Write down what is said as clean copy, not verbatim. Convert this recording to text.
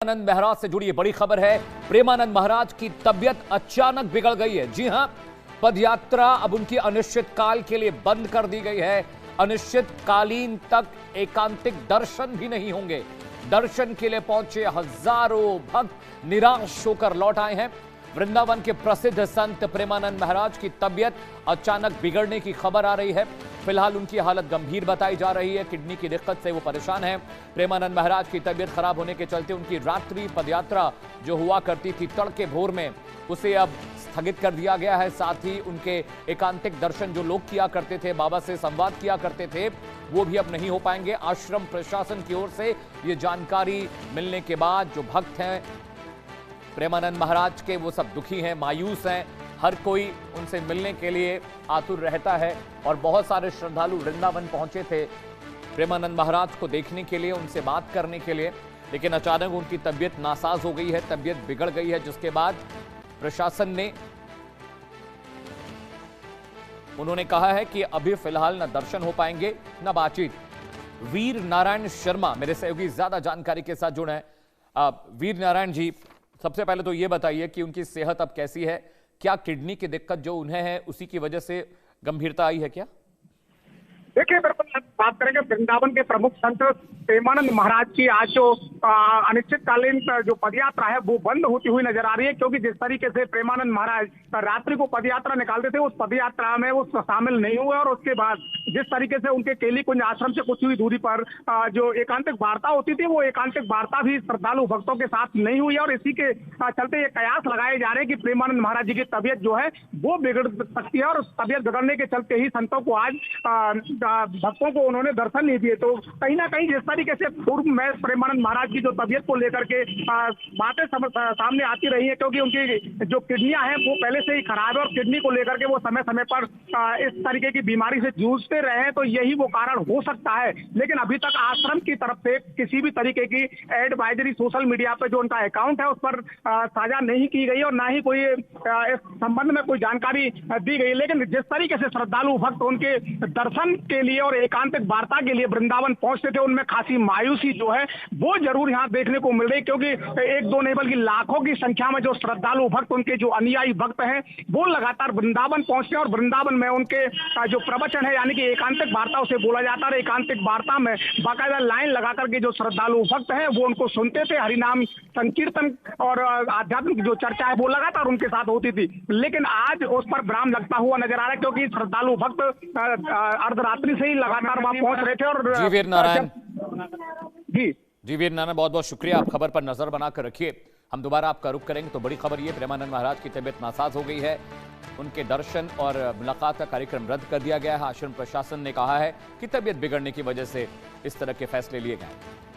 प्रेमानंद महाराज से जुड़ी बड़ी खबर है। प्रेमानंद महाराज की तबीयत अचानक बिगड़ गई है। जी हां, पदयात्रा अब उनकी अनिश्चित काल के लिए बंद कर दी गई है। अनिश्चितकालीन तक एकांतिक दर्शन भी नहीं होंगे। दर्शन के लिए पहुंचे हजारों भक्त निराश होकर लौट आए हैं। वृंदावन के प्रसिद्ध संत प्रेमानंद महाराज की तबीयत अचानक बिगड़ने की खबर आ रही है। फिलहाल उनकी हालत गंभीर बताई जा रही है। किडनी की दिक्कत से वो परेशान हैं। प्रेमानंद महाराज की तबीयत खराब होने के चलते उनकी रात्रि पदयात्रा जो हुआ करती थी तड़के भोर में, उसे अब स्थगित कर दिया गया है। साथ ही उनके एकांतिक दर्शन जो लोग किया करते थे, बाबा से संवाद किया करते थे, वो भी अब नहीं हो पाएंगे। आश्रम प्रशासन की ओर से ये जानकारी मिलने के बाद जो भक्त हैं प्रेमानंद महाराज के, वो सब दुखी हैं, मायूस हैं। हर कोई उनसे मिलने के लिए आतुर रहता है और बहुत सारे श्रद्धालु वृंदावन पहुंचे थे प्रेमानंद महाराज को देखने के लिए, उनसे बात करने के लिए, लेकिन अचानक उनकी तबीयत नासाज हो गई है, तबीयत बिगड़ गई है, जिसके बाद प्रशासन ने उन्होंने कहा है कि अभी फिलहाल न दर्शन हो पाएंगे न बातचीत। वीर नारायण शर्मा मेरे सहयोगी ज्यादा जानकारी के साथ जुड़े हैं। वीर नारायण जी, सबसे पहले तो ये बताइए कि उनकी सेहत अब कैसी है? क्या किडनी की दिक्कत जो उन्हें है उसी की वजह से गंभीरता आई है क्या? देखिए, बिल्कुल बात करेंगे वृंदावन के प्रमुख संत प्रेमानंद महाराज की आज जो अनिश्चितकालीन जो पदयात्रा है वो बंद होती हुई नजर आ रही है, क्योंकि जिस तरीके से प्रेमानंद महाराज रात्रि को पदयात्रा निकालते थे उस पदयात्रा में वो शामिल नहीं हुए, और उसके बाद जिस तरीके से उनके केली कुंज आश्रम से कुछ ही दूरी पर जो एकांतिक वार्ता होती थी वो एकांतिक वार्ता भी श्रद्धालु भक्तों के साथ नहीं हुई, और इसी के चलते ये कयास लगाए जा रहे हैं कि प्रेमानंद महाराज जी की तबीयत जो है वो बिगड़ सकती है, और उस तबीयत बिगड़ने के चलते ही संतों को आज भक्तों को उन्होंने दर्शन नहीं दिए। तो कहीं ना कहीं जिस तरीके से पूर्व में प्रेमानंद महाराज की जो तबीयत को लेकर के बातें सामने आती रही है, क्योंकि उनकी जो किडनियां हैं वो पहले से ही खराब है और किडनी को लेकर के वो समय समय पर इस तरीके की बीमारी से जूझते रहे हैं, तो यही वो कारण हो सकता है। लेकिन अभी तक आश्रम की तरफ से किसी भी तरीके की एडवाइजरी सोशल मीडिया पे जो उनका अकाउंट है उस पर साझा नहीं की गई और ना ही कोई इस संबंध में कोई जानकारी दी गई। लेकिन जिस तरीके से श्रद्धालु भक्त उनके दर्शन के लिए और एकांतिक वार्ता के लिए वृंदावन पहुंचते थे, उनमें खासी मायूसी जो है वो जरूर यहाँ देखने को मिल रही, क्योंकि एक दो नहीं बल्कि लाखों की संख्या में जो श्रद्धालु भक्त, उनके जो अनुयायी भक्त हैं, वो लगातार वृंदावन पहुंचते हैं और वृंदावन में उनके जो प्रवचन है यानी कि एकांतिक वार्ता उसे बोला जाता है, एकांतिक वार्ता में बाकायदा लाइन लगा करके जो श्रद्धालु भक्त हैं वो उनको सुनते थे। हरिनाम संकीर्तन और आध्यात्मिक जो चर्चा है वो लगातार उनके साथ होती थी, लेकिन आज उस पर विराम लगता हुआ नजर आ रहा है, क्योंकि श्रद्धालु भक्त अर्धरात्रि से ही लगातार वहां पहुंच रहे थे। और जी वीर नारायण, जी वीर नारायण, बहुत बहुत शुक्रिया। आप खबर पर नजर बनाकर रखिए, हम दोबारा आपका रुख करेंगे। तो बड़ी खबर ये, प्रेमानंद महाराज की तबीयत नासाज हो गई है, उनके दर्शन और मुलाकात का कार्यक्रम रद्द कर दिया गया है। आश्रम प्रशासन ने कहा है कि तबीयत बिगड़ने की वजह से इस तरह के फैसले लिए गए।